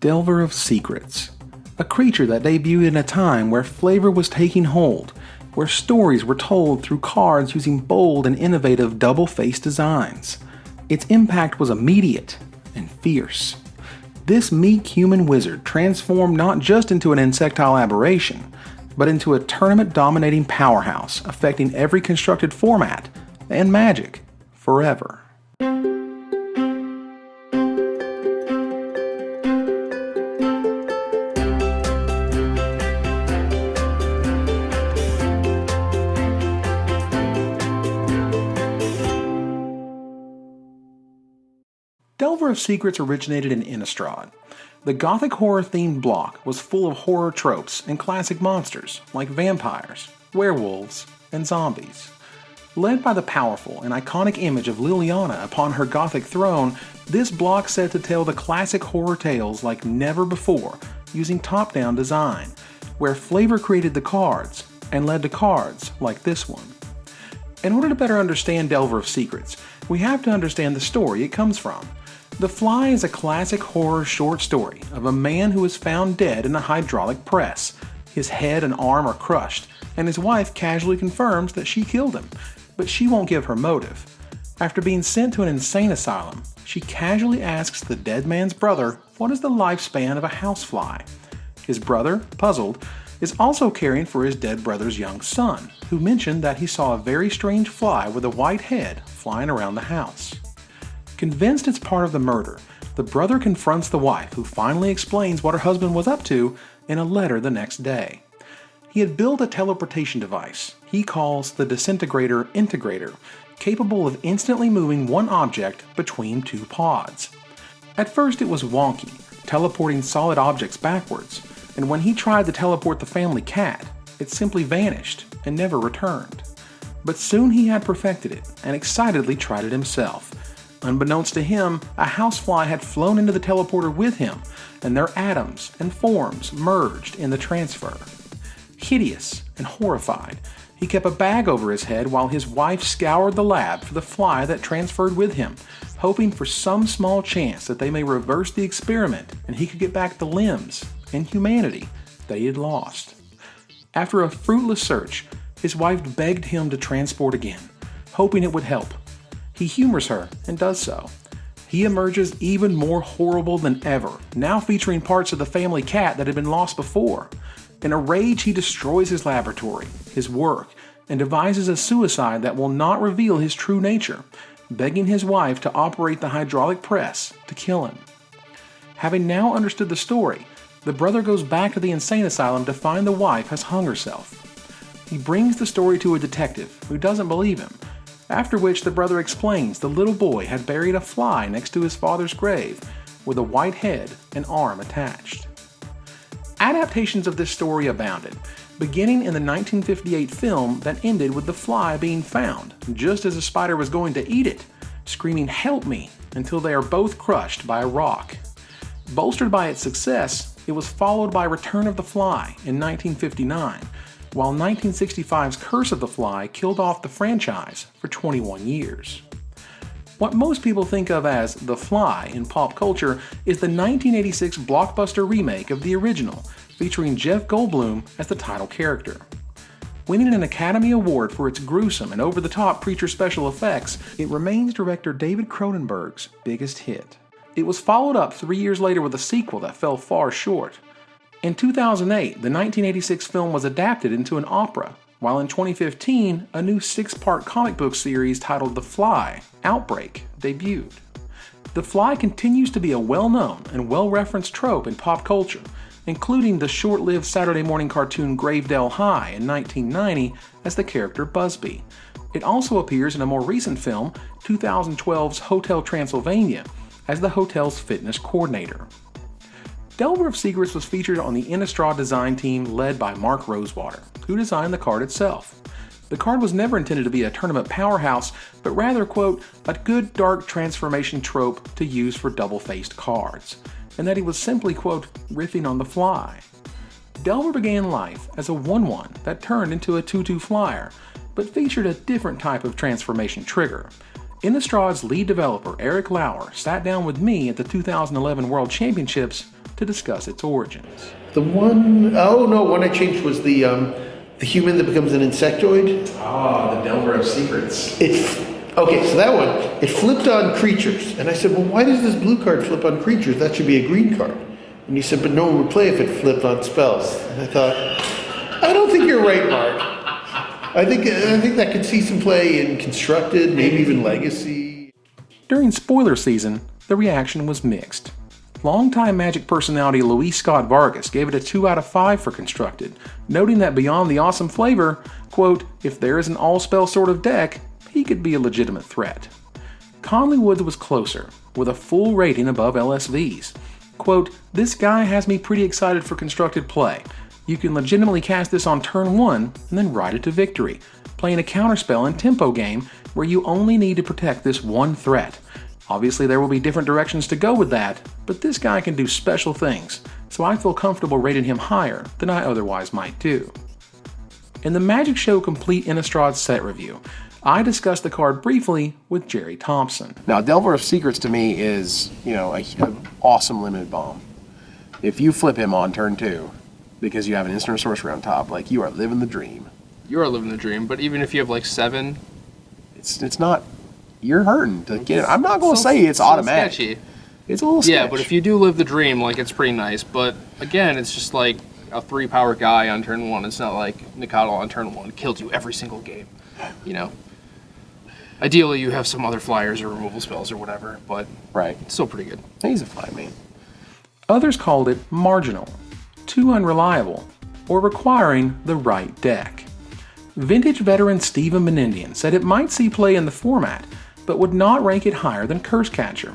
Delvar of Secrets, a creature that debuted in a time where flavor was taking hold, where stories were told through cards using bold and innovative double-faced designs. Its impact was immediate and fierce. This meek human wizard transformed not just into an insectile aberration, but into a tournament-dominating powerhouse affecting every constructed format and Magic forever. Delvar of Secrets originated in Innistrad. The gothic horror-themed block was full of horror tropes and classic monsters like vampires, werewolves, and zombies. Led by the powerful and iconic image of Liliana upon her gothic throne, this block set to tell the classic horror tales like never before, using top-down design, where flavor created the cards and led to cards like this one. In order to better understand Delvar of Secrets, we have to understand the story it comes from. The Fly is a classic horror short story of a man who is found dead in a hydraulic press. His head and arm are crushed, and his wife casually confirms that she killed him, but she won't give her motive. After being sent to an insane asylum, she casually asks the dead man's brother what is the lifespan of a housefly. His brother, puzzled, is also caring for his dead brother's young son, who mentioned that he saw a very strange fly with a white head flying around the house. Convinced it's part of the murder, the brother confronts the wife, who finally explains what her husband was up to in a letter the next day. He had built a teleportation device he calls the Disintegrator Integrator, capable of instantly moving one object between two pods. At first it was wonky, teleporting solid objects backwards, and when he tried to teleport the family cat, it simply vanished and never returned. But soon he had perfected it and excitedly tried it himself. Unbeknownst to him, a housefly had flown into the teleporter with him, and their atoms and forms merged in the transfer. Hideous and horrified, he kept a bag over his head while his wife scoured the lab for the fly that transferred with him, hoping for some small chance that they may reverse the experiment and he could get back the limbs and humanity that he had lost. After a fruitless search, his wife begged him to transport again, hoping it would help. He humors her and does so. He emerges even more horrible than ever, now featuring parts of the family cat that had been lost before. In a rage, he destroys his laboratory, his work, and devises a suicide that will not reveal his true nature, begging his wife to operate the hydraulic press to kill him. Having now understood the story, the brother goes back to the insane asylum to find the wife has hung herself. He brings the story to a detective who doesn't believe him, after which the brother explains the little boy had buried a fly next to his father's grave with a white head and arm attached. Adaptations of this story abounded, beginning in the 1958 film that ended with the fly being found just as the spider was going to eat it, screaming "Help me!" until they are both crushed by a rock. Bolstered by its success, it was followed by Return of the Fly in 1959, while 1965's Curse of the Fly killed off the franchise for 21 years. What most people think of as The Fly in pop culture is the 1986 blockbuster remake of the original, featuring Jeff Goldblum as the title character. Winning an Academy Award for its gruesome and over-the-top creature special effects, it remains director David Cronenberg's biggest hit. It was followed up 3 years later with a sequel that fell far short. In 2008, the 1986 film was adapted into an opera, while in 2015, a new 6-part comic book series titled The Fly: Outbreak debuted. The Fly continues to be a well-known and well-referenced trope in pop culture, including the short-lived Saturday morning cartoon Gravedale High in 1990 as the character Busby. It also appears in a more recent film, 2012's Hotel Transylvania, as the hotel's fitness coordinator. Delvar of Secrets was featured on the Innistrad design team led by Mark Rosewater, who designed the card itself. The card was never intended to be a tournament powerhouse, but rather, quote, a good dark transformation trope to use for double-faced cards, and that he was simply, quote, riffing on the fly. Delvar began life as a 1/1 that turned into a 2/2 flyer, but featured a different type of transformation trigger. Innistrad's lead developer, Eric Lauer, sat down with me at the 2011 World Championships to discuss its origins. One I changed was the human that becomes an insectoid. The Delvar of Secrets. So that one, it flipped on creatures. And I said, well, why does this blue card flip on creatures? That should be a green card. And he said, but no one would play if it flipped on spells. And I thought, I don't think you're right, Mark. I think that could see some play in Constructed, maybe even Legacy. During spoiler season, the reaction was mixed. Longtime Magic personality Luis Scott Vargas gave it a 2 out of 5 for Constructed, noting that beyond the awesome flavor, quote, if there is an all-spell sort of deck, he could be a legitimate threat. Conley Woods was closer, with a full rating above LSV's. Quote, this guy has me pretty excited for Constructed play. You can legitimately cast this on turn 1 and then ride it to victory, playing a counterspell and tempo game where you only need to protect this one threat. Obviously there will be different directions to go with that, but this guy can do special things, so I feel comfortable rating him higher than I otherwise might do. In the Magic Show Complete Innistrad set review, I discussed the card briefly with Jerry Thompson. Now, Delvar of Secrets to me is, an awesome limited bomb. If you flip him on turn 2, because you have an instant sorcery on top, you are living the dream. You are living the dream, but even if you have 7, it's not. You're hurting to get it. I'm not going to say it's automatic. Sketchy. It's a little sketchy. Yeah, but if you do live the dream, it's pretty nice. But again, it's just a 3-power guy on turn 1. It's not like Nikado on turn 1 killed you every single game. Ideally, you have some other flyers or removal spells or whatever, but right, it's still pretty good. He's a fine man. Others called it marginal, too unreliable, or requiring the right deck. Vintage veteran Steven Menendian said it might see play in the format, but would not rank it higher than Cursecatcher.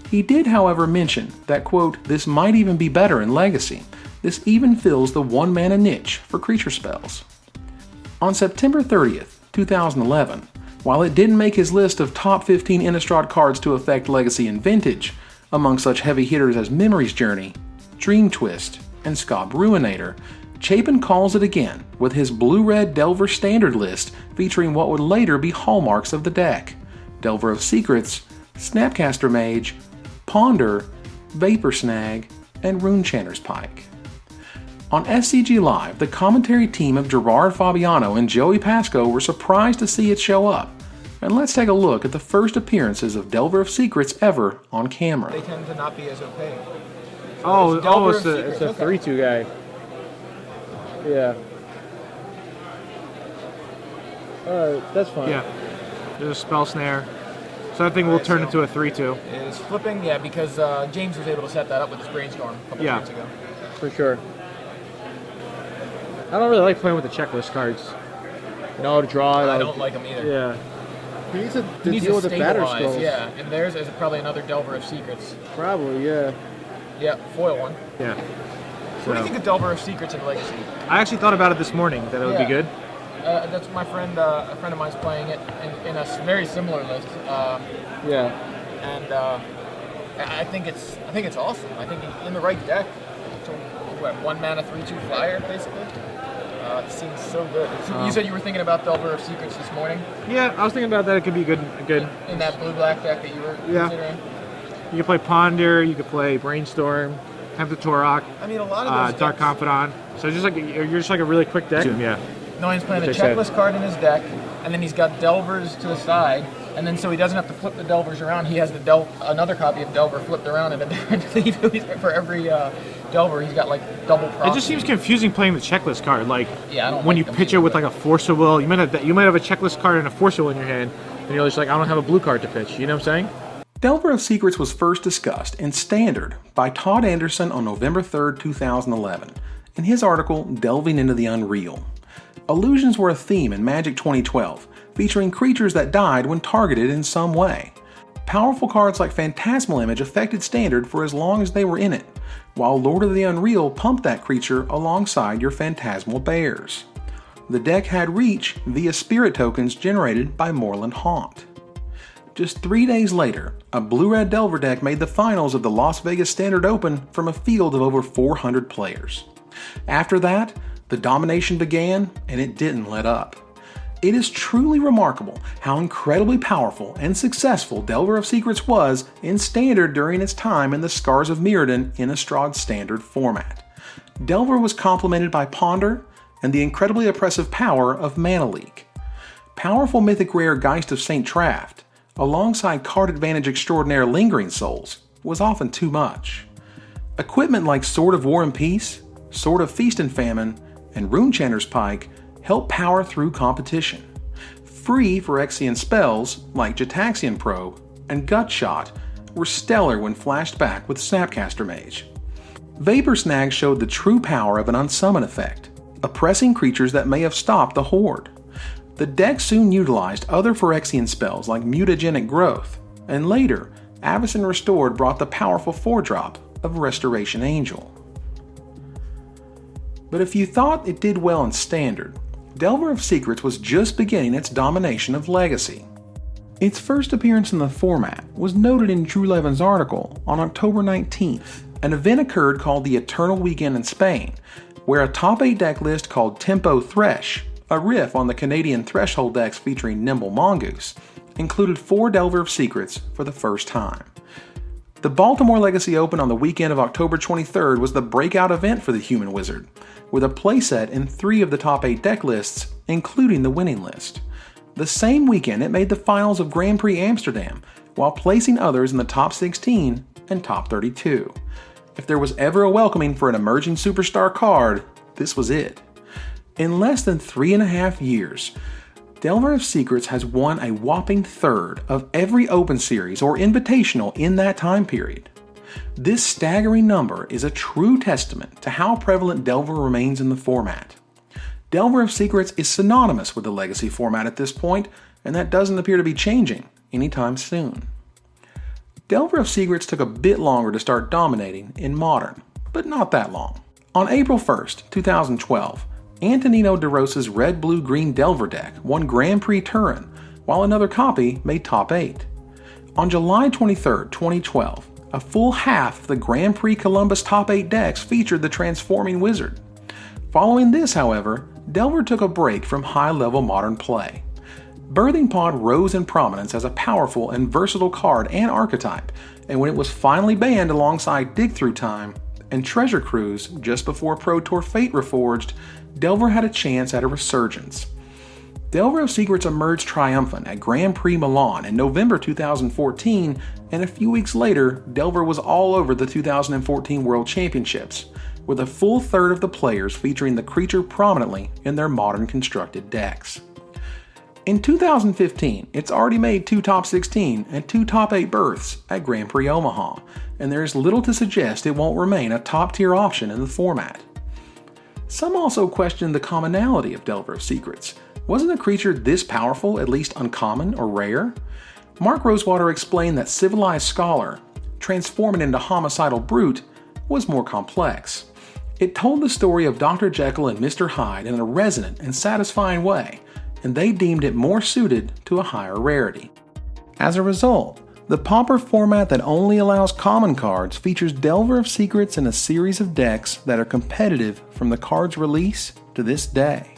He did, however, mention that, quote, this might even be better in Legacy. This even fills the 1-mana niche for creature spells. On September 30th, 2011, while it didn't make his list of top 15 Innistrad cards to affect Legacy and Vintage, among such heavy hitters as Memory's Journey, Dream Twist, and Scab Ruinator, Chapin calls it again with his blue-red Delver Standard list featuring what would later be hallmarks of the deck: Delver of Secrets, Snapcaster Mage, Ponder, Vapor Snag, and Runechanter's Pike. On SCG Live, the commentary team of Gerard Fabiano and Joey Pasco were surprised to see it show up. And let's take a look at the first appearances of Delvar of Secrets ever on camera. They tend to not be as opaque. It's a 3-2 guy. Yeah. Alright, that's fine. Yeah. There's a spell snare. So I think we'll turn into a 3-2. Is flipping, because James was able to set that up with his brainstorm a couple minutes ago. For sure. I don't really like playing with the checklist cards. To draw it. I don't like them either. Yeah. He needs to deal with the batter scrolls. Yeah, and theirs is probably another Delver of Secrets. Probably, yeah. Yeah, foil one. Yeah. What do you think of Delver of Secrets in Legacy? I actually thought about it this morning, that it would be good. That's my friend, a friend of mine's playing it in a very similar list. And I think it's awesome. I think in the right deck, so 1-mana 3/2 flyer basically. It seems so good. You said you were thinking about Delver of Secrets this morning? Yeah, I was thinking about that. It could be good. In that blue-black deck that you were considering? You could play Ponder, you could play Brainstorm, Tempted Torok, I mean, a lot of those Dark Confidant. So you're just a really quick deck. Yeah. No, he's playing a checklist card in his deck, and then he's got Delvers to the side, and then so he doesn't have to flip the Delvers around. He has another copy of Delver flipped around in a different for every Delver. He's got double proc. It just seems confusing playing the checklist card. I don't when you pitch it with a Force of Will, you might have a checklist card and a Force of Will in your hand, and you're just I don't have a blue card to pitch. You know what I'm saying? Delver of Secrets was first discussed in Standard by Todd Anderson on November 3rd, 2011, in his article Delving into the Unreal. Illusions were a theme in Magic 2012, featuring creatures that died when targeted in some way. Powerful cards like Phantasmal Image affected Standard for as long as they were in it, while Lord of the Unreal pumped that creature alongside your Phantasmal Bears. The deck had reach via spirit tokens generated by Moorland Haunt. Just 3 days later, a blue-red Delver deck made the finals of the Las Vegas Standard Open from a field of over 400 players. After that, the domination began, and it didn't let up. It is truly remarkable how incredibly powerful and successful Delver of Secrets was in Standard during its time in the Scars of Mirrodin Innistrad Standard format. Delver was complemented by Ponder and the incredibly oppressive power of Mana Leak. Powerful mythic rare Geist of St. Traft, alongside card advantage extraordinaire Lingering Souls, was often too much. Equipment like Sword of War and Peace, Sword of Feast and Famine, and Runechanter's Pike help power through competition. Free Phyrexian spells like Jataxian Probe and Gut Shot were stellar when flashed back with Snapcaster Mage. Vapor Snag showed the true power of an unsummon effect, oppressing creatures that may have stopped the Horde. The deck soon utilized other Phyrexian spells like Mutagenic Growth, and later, Avacyn Restored brought the powerful 4-drop of Restoration Angel. But if you thought it did well in Standard, Delver of Secrets was just beginning its domination of Legacy. Its first appearance in the format was noted in Drew Levin's article on October 19th. An event occurred called the Eternal Weekend in Spain, where a top 8 deck list called Tempo Thresh, a riff on the Canadian Threshold decks featuring Nimble Mongoose, included 4 Delver of Secrets for the first time. The Baltimore Legacy Open on the weekend of October 23rd was the breakout event for the Human Wizard, with a playset in 3 of the top 8 deck lists, including the winning list. The same weekend it made the finals of Grand Prix Amsterdam, while placing others in the top 16 and top 32. If there was ever a welcoming for an emerging superstar card, this was it. In less than 3.5 years, Delver of Secrets has won a whopping third of every Open Series or Invitational in that time period. This staggering number is a true testament to how prevalent Delver remains in the format. Delver of Secrets is synonymous with the Legacy format at this point, and that doesn't appear to be changing anytime soon. Delver of Secrets took a bit longer to start dominating in Modern, but not that long. On April 1st, 2012, Antonino DeRosa's red-blue-green Delver deck won Grand Prix Turin, while another copy made top 8. On July 23, 2012, a full half of the Grand Prix Columbus top 8 decks featured the Transforming Wizard. Following this, however, Delver took a break from high-level Modern play. Birthing Pod rose in prominence as a powerful and versatile card and archetype, and when it was finally banned alongside Dig Through Time and Treasure Cruise just before Pro Tour Fate Reforged, Delver had a chance at a resurgence. Delver of Secrets emerged triumphant at Grand Prix Milan in November 2014, and a few weeks later, Delver was all over the 2014 World Championships, with a full third of the players featuring the creature prominently in their modern constructed decks. In 2015, it's already made 2 top 16 and 2 top 8 berths at Grand Prix Omaha, and there is little to suggest it won't remain a top-tier option in the format. Some also question the commonality of Delver of Secrets. Wasn't a creature this powerful at least uncommon or rare? Mark Rosewater explained that Civilized Scholar, transforming into Homicidal Brute, was more complex. It told the story of Dr. Jekyll and Mr. Hyde in a resonant and satisfying way, and they deemed it more suited to a higher rarity. As a result, the Pauper format that only allows common cards features Delver of Secrets in a series of decks that are competitive from the card's release to this day.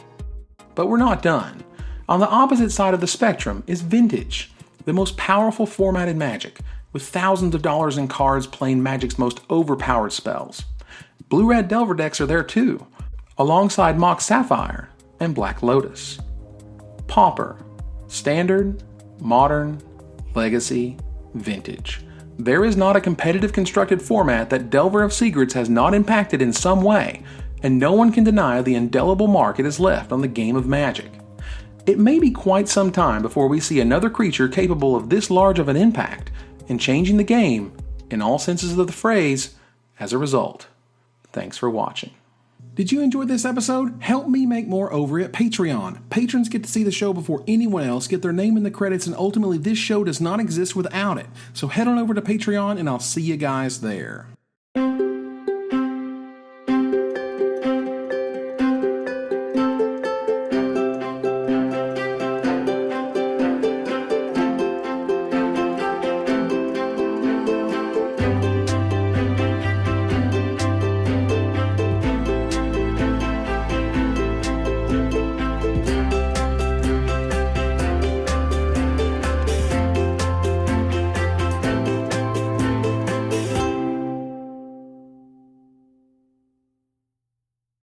But we're not done. On the opposite side of the spectrum is Vintage, the most powerful format in Magic, with thousands of dollars in cards playing Magic's most overpowered spells. Blue-red Delver decks are there too, alongside Mox Sapphire and Black Lotus. Pauper, Standard, Modern, Legacy, Vintage. There is not a competitive constructed format that Delver of Secrets has not impacted in some way, and no one can deny the indelible mark it has left on the game of Magic. It may be quite some time before we see another creature capable of this large of an impact and changing the game, in all senses of the phrase, as a result. Thanks for watching. Did you enjoy this episode? Help me make more over at Patreon. Patrons get to see the show before anyone else, get their name in the credits, and ultimately this show does not exist without it. So head on over to Patreon and I'll see you guys there.